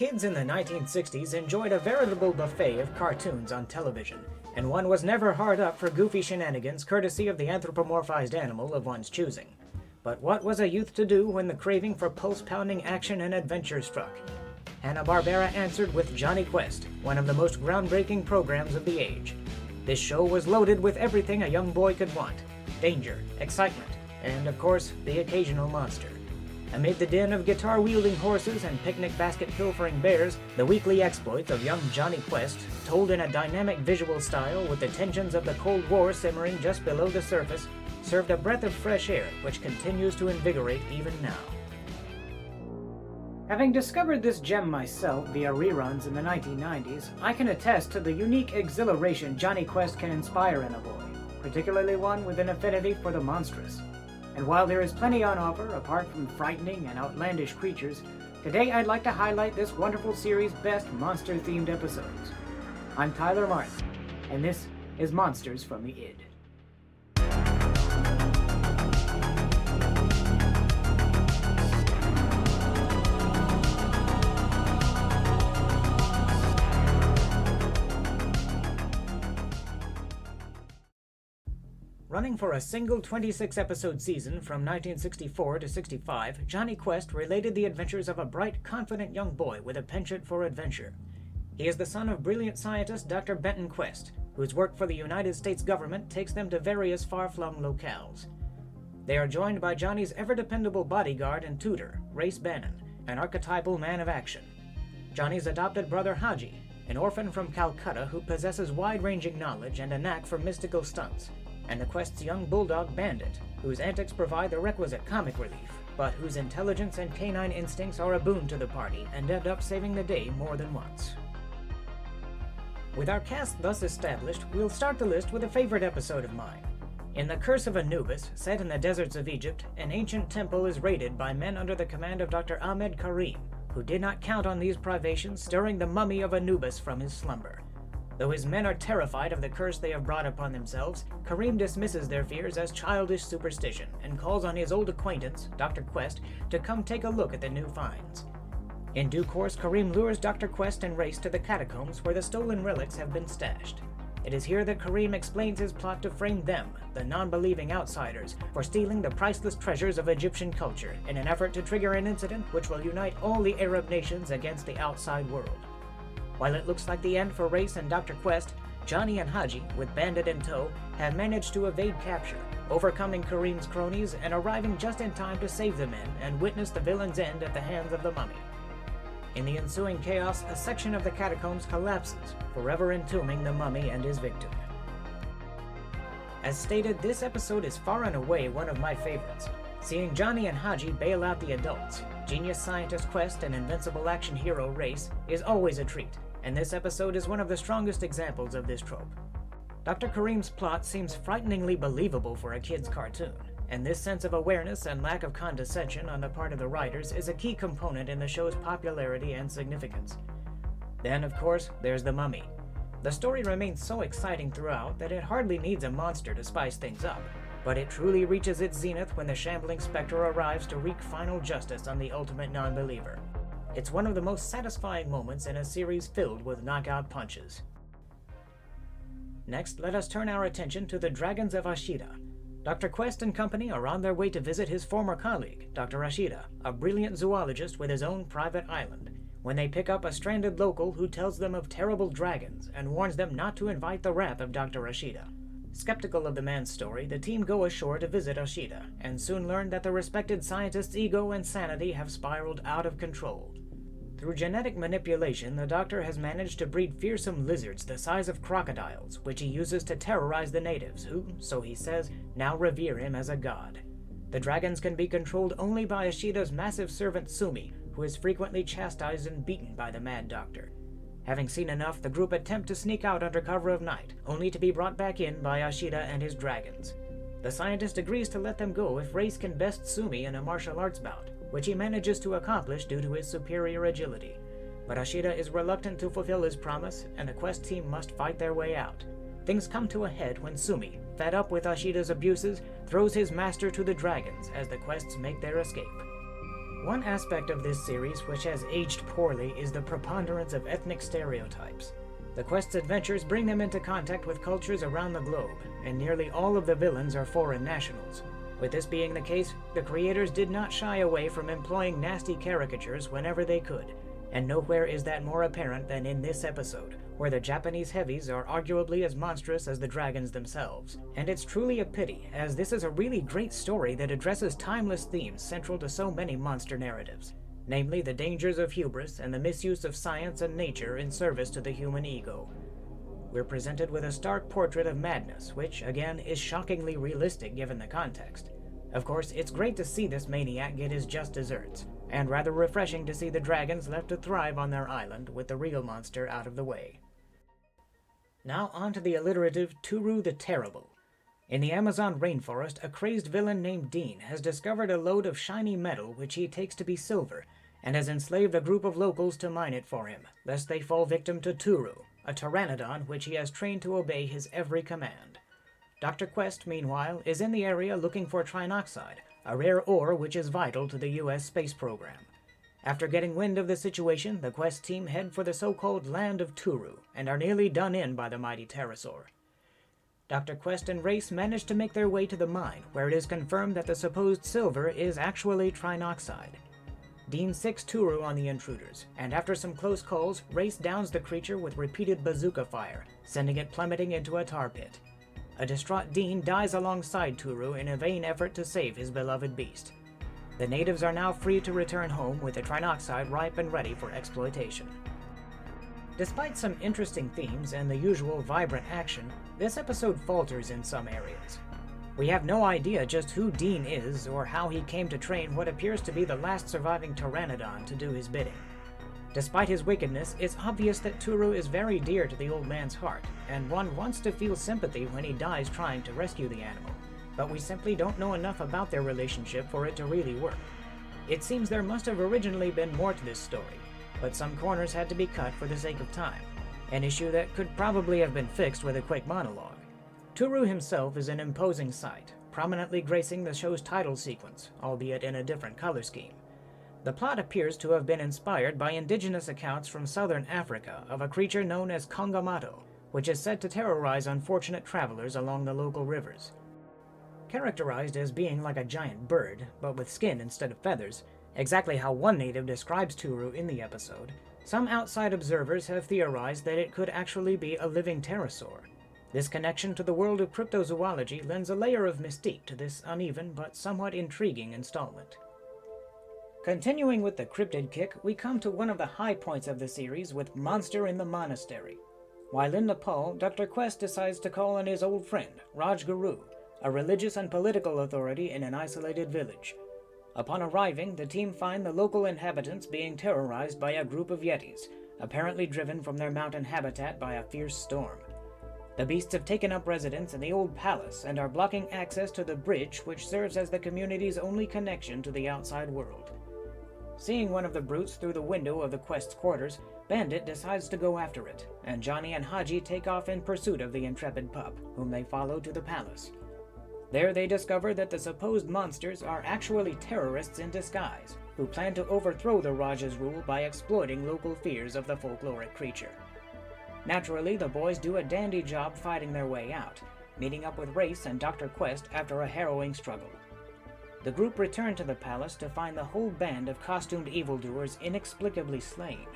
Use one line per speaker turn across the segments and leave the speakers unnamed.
Kids in the 1960s enjoyed a veritable buffet of cartoons on television, and one was never hard up for goofy shenanigans courtesy of the anthropomorphized animal of one's choosing. But what was a youth to do when the craving for pulse-pounding action and adventure struck? Hanna-Barbera answered with Jonny Quest, one of the most groundbreaking programs of the age. This show was loaded with everything a young boy could want: danger, excitement, and, of course, the occasional monster. Amid the din of guitar-wielding horses and picnic basket pilfering bears, the weekly exploits of young Jonny Quest, told in a dynamic visual style with the tensions of the Cold War simmering just below the surface, served a breath of fresh air which continues to invigorate even now. Having discovered this gem myself via reruns in the 1990s, I can attest to the unique exhilaration Jonny Quest can inspire in a boy, particularly one with an affinity for the monstrous. And while there is plenty on offer apart from frightening and outlandish creatures, today I'd like to highlight this wonderful series' best monster-themed episodes. I'm Tyler Martin, and this is Monsters from the Id. Running for a single 26-episode season from 1964 to 65, Jonny Quest related the adventures of a bright, confident young boy with a penchant for adventure. He is the son of brilliant scientist Dr. Benton Quest, whose work for the United States government takes them to various far-flung locales. They are joined by Johnny's ever-dependable bodyguard and tutor, Race Bannon, an archetypal man of action. Johnny's adopted brother Haji, an orphan from Calcutta who possesses wide-ranging knowledge and a knack for mystical stunts, and the Quest's young bulldog Bandit, whose antics provide the requisite comic relief, but whose intelligence and canine instincts are a boon to the party and end up saving the day more than once. With our cast thus established, we'll start the list with a favorite episode of mine. In The Curse of Anubis, set in the deserts of Egypt, an ancient temple is raided by men under the command of Dr. Ahmed Karim, who did not count on these privations, stirring the mummy of Anubis from his slumber. Though his men are terrified of the curse they have brought upon themselves, Karim dismisses their fears as childish superstition and calls on his old acquaintance, Dr. Quest, to come take a look at the new finds. In due course, Karim lures Dr. Quest and Race to the catacombs where the stolen relics have been stashed. It is here that Karim explains his plot to frame them, the non-believing outsiders, for stealing the priceless treasures of Egyptian culture in an effort to trigger an incident which will unite all the Arab nations against the outside world. While it looks like the end for Race and Dr. Quest, Johnny and Haji, with Bandit in tow, have managed to evade capture, overcoming Karim's cronies and arriving just in time to save the men and witness the villain's end at the hands of the mummy. In the ensuing chaos, a section of the catacombs collapses, forever entombing the mummy and his victim. As stated, this episode is far and away one of my favorites. Seeing Johnny and Haji bail out the adults, genius scientist Quest and invincible action hero Race, is always a treat, and this episode is one of the strongest examples of this trope. Dr. Karim's plot seems frighteningly believable for a kid's cartoon, and this sense of awareness and lack of condescension on the part of the writers is a key component in the show's popularity and significance. Then, of course, there's the mummy. The story remains so exciting throughout that it hardly needs a monster to spice things up, but it truly reaches its zenith when the shambling specter arrives to wreak final justice on the ultimate non-believer. It's one of the most satisfying moments in a series filled with knockout punches. Next, let us turn our attention to the Dragons of Ashida. Dr. Quest and company are on their way to visit his former colleague, Dr. Ashida, a brilliant zoologist with his own private island, when they pick up a stranded local who tells them of terrible dragons and warns them not to invite the wrath of Dr. Ashida. Skeptical of the man's story, the team go ashore to visit Ashida, and soon learn that the respected scientist's ego and sanity have spiraled out of control. Through genetic manipulation, the doctor has managed to breed fearsome lizards the size of crocodiles, which he uses to terrorize the natives, who, so he says, now revere him as a god. The dragons can be controlled only by Ashida's massive servant Sumi, who is frequently chastised and beaten by the mad doctor. Having seen enough, the group attempt to sneak out under cover of night, only to be brought back in by Ashida and his dragons. The scientist agrees to let them go if Race can best Sumi in a martial arts bout, which he manages to accomplish due to his superior agility. But Ashida is reluctant to fulfill his promise, and the Quest team must fight their way out. Things come to a head when Sumi, fed up with Ashida's abuses, throws his master to the dragons as the Quests make their escape. One aspect of this series which has aged poorly is the preponderance of ethnic stereotypes. The Quest's adventures bring them into contact with cultures around the globe, and nearly all of the villains are foreign nationals. With this being the case, the creators did not shy away from employing nasty caricatures whenever they could, and nowhere is that more apparent than in this episode, where the Japanese heavies are arguably as monstrous as the dragons themselves. And it's truly a pity, as this is a really great story that addresses timeless themes central to so many monster narratives, namely the dangers of hubris and the misuse of science and nature in service to the human ego. We're presented with a stark portrait of madness, which, again, is shockingly realistic given the context. Of course, it's great to see this maniac get his just desserts, and rather refreshing to see the dragons left to thrive on their island with the real monster out of the way. Now on to the alliterative Turu the Terrible. In the Amazon rainforest, a crazed villain named Dean has discovered a load of shiny metal which he takes to be silver, and has enslaved a group of locals to mine it for him, lest they fall victim to Turu, a pteranodon which he has trained to obey his every command. Dr. Quest, meanwhile, is in the area looking for trinoxide, a rare ore which is vital to the U.S. space program. After getting wind of the situation, the Quest team head for the so-called Land of Turu, and are nearly done in by the mighty pterosaur. Dr. Quest and Race manage to make their way to the mine, where it is confirmed that the supposed silver is actually trinoxide. Dean sicks Turu on the intruders, and after some close calls, Race downs the creature with repeated bazooka fire, sending it plummeting into a tar pit. A distraught Dean dies alongside Turu in a vain effort to save his beloved beast. The natives are now free to return home with the trinoxide ripe and ready for exploitation. Despite some interesting themes and the usual vibrant action, this episode falters in some areas. We have no idea just who Dean is or how he came to train what appears to be the last surviving pteranodon to do his bidding. Despite his wickedness, it's obvious that Turu is very dear to the old man's heart, and one wants to feel sympathy when he dies trying to rescue the animal, but we simply don't know enough about their relationship for it to really work. It seems there must have originally been more to this story, but some corners had to be cut for the sake of time, an issue that could probably have been fixed with a quick monologue. Turu himself is an imposing sight, prominently gracing the show's title sequence, albeit in a different color scheme. The plot appears to have been inspired by indigenous accounts from southern Africa of a creature known as Kongamato, which is said to terrorize unfortunate travelers along the local rivers. Characterized as being like a giant bird, but with skin instead of feathers, exactly how one native describes Turu in the episode, some outside observers have theorized that it could actually be a living pterosaur. This connection to the world of cryptozoology lends a layer of mystique to this uneven but somewhat intriguing installment. Continuing with the cryptid kick, we come to one of the high points of the series with Monster in the Monastery. While in Nepal, Dr. Quest decides to call on his old friend, Raj Guru, a religious and political authority in an isolated village. Upon arriving, the team find the local inhabitants being terrorized by a group of yetis, apparently driven from their mountain habitat by a fierce storm. The beasts have taken up residence in the old palace and are blocking access to the bridge which serves as the community's only connection to the outside world. Seeing one of the brutes through the window of the Quest's quarters, Bandit decides to go after it, and Johnny and Haji take off in pursuit of the intrepid pup, whom they follow to the palace. There they discover that the supposed monsters are actually terrorists in disguise, who plan to overthrow the Raja's rule by exploiting local fears of the folkloric creature. Naturally, the boys do a dandy job fighting their way out, meeting up with Race and Dr. Quest after a harrowing struggle. The group return to the palace to find the whole band of costumed evildoers inexplicably slain.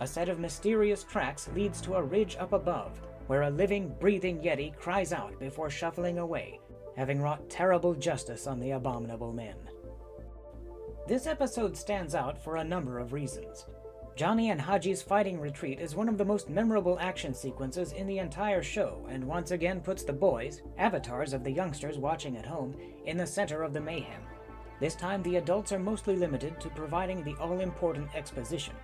A set of mysterious tracks leads to a ridge up above, where a living, breathing Yeti cries out before shuffling away, having wrought terrible justice on the abominable men. This episode stands out for a number of reasons. Johnny and Haji's fighting retreat is one of the most memorable action sequences in the entire show, and once again puts the boys, avatars of the youngsters watching at home, in the center of the mayhem. This time the adults are mostly limited to providing the all-important exposition.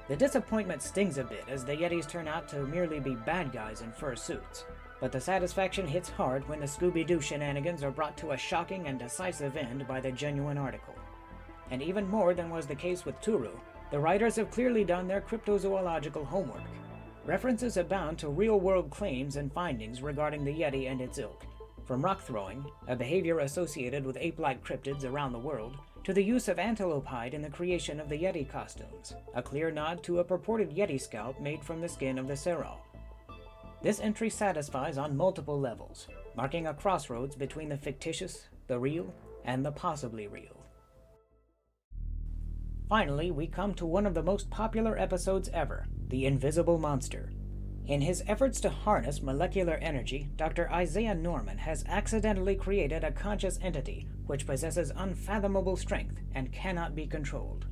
The disappointment stings a bit as the Yetis turn out to merely be bad guys in fur suits, but the satisfaction hits hard when the Scooby-Doo shenanigans are brought to a shocking and decisive end by the genuine article. And even more than was the case with Turu, the writers have clearly done their cryptozoological homework. References abound to real-world claims and findings regarding the Yeti and its ilk, from rock throwing, a behavior associated with ape-like cryptids around the world, to the use of antelope hide in the creation of the Yeti costumes, a clear nod to a purported Yeti scalp made from the skin of the seral. This entry satisfies on multiple levels, marking a crossroads between the fictitious, the real, and the possibly real. Finally, we come to one of the most popular episodes ever, The Invisible Monster. In his efforts to harness molecular energy, Dr. Isaiah Norman has accidentally created a conscious entity which possesses unfathomable strength and cannot be controlled.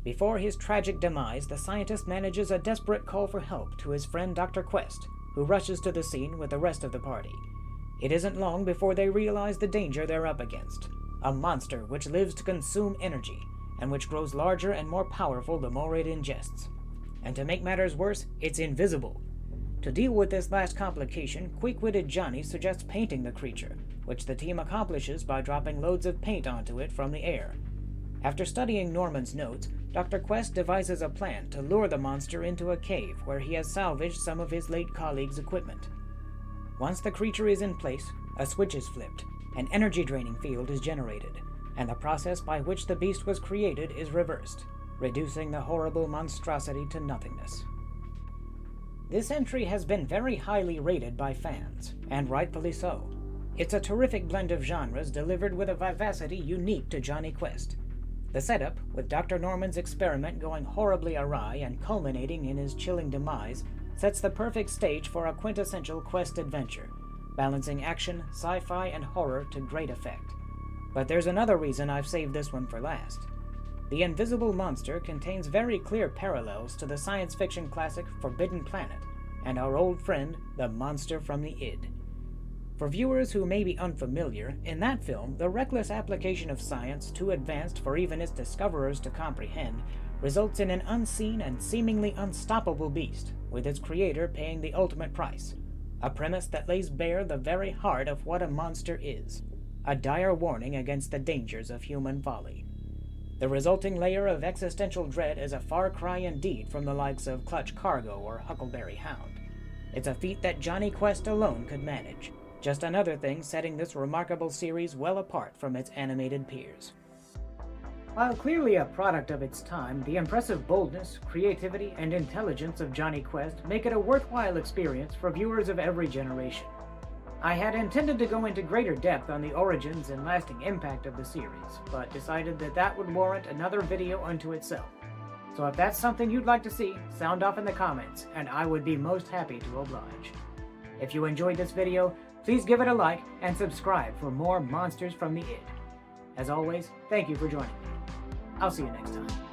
Before his tragic demise, the scientist manages a desperate call for help to his friend Dr. Quest, who rushes to the scene with the rest of the party. It isn't long before they realize the danger they're up against, a monster which lives to consume energy, and which grows larger and more powerful the more it ingests. And to make matters worse, it's invisible. To deal with this last complication, quick-witted Johnny suggests painting the creature, which the team accomplishes by dropping loads of paint onto it from the air. After studying Norman's notes, Dr. Quest devises a plan to lure the monster into a cave where he has salvaged some of his late colleagues' equipment. Once the creature is in place, a switch is flipped, an energy-draining field is generated, and the process by which the beast was created is reversed, reducing the horrible monstrosity to nothingness. This entry has been very highly rated by fans, and rightfully so. It's a terrific blend of genres delivered with a vivacity unique to Jonny Quest. The setup, with Dr. Norman's experiment going horribly awry and culminating in his chilling demise, sets the perfect stage for a quintessential Quest adventure, balancing action, sci-fi, and horror to great effect. But there's another reason I've saved this one for last. The Invisible Monster contains very clear parallels to the science fiction classic Forbidden Planet and our old friend, the Monster from the Id. For viewers who may be unfamiliar, in that film, the reckless application of science, too advanced for even its discoverers to comprehend, results in an unseen and seemingly unstoppable beast, with its creator paying the ultimate price. A premise that lays bare the very heart of what a monster is, a dire warning against the dangers of human folly. The resulting layer of existential dread is a far cry indeed from the likes of Clutch Cargo or Huckleberry Hound. It's a feat that Jonny Quest alone could manage, just another thing setting this remarkable series well apart from its animated peers. While clearly a product of its time, the impressive boldness, creativity, and intelligence of Jonny Quest make it a worthwhile experience for viewers of every generation. I had intended to go into greater depth on the origins and lasting impact of the series, but decided that would warrant another video unto itself. So if that's something you'd like to see, sound off in the comments, and I would be most happy to oblige. If you enjoyed this video, please give it a like and subscribe for more Monsters from the Id. As always, thank you for joining me. I'll see you next time.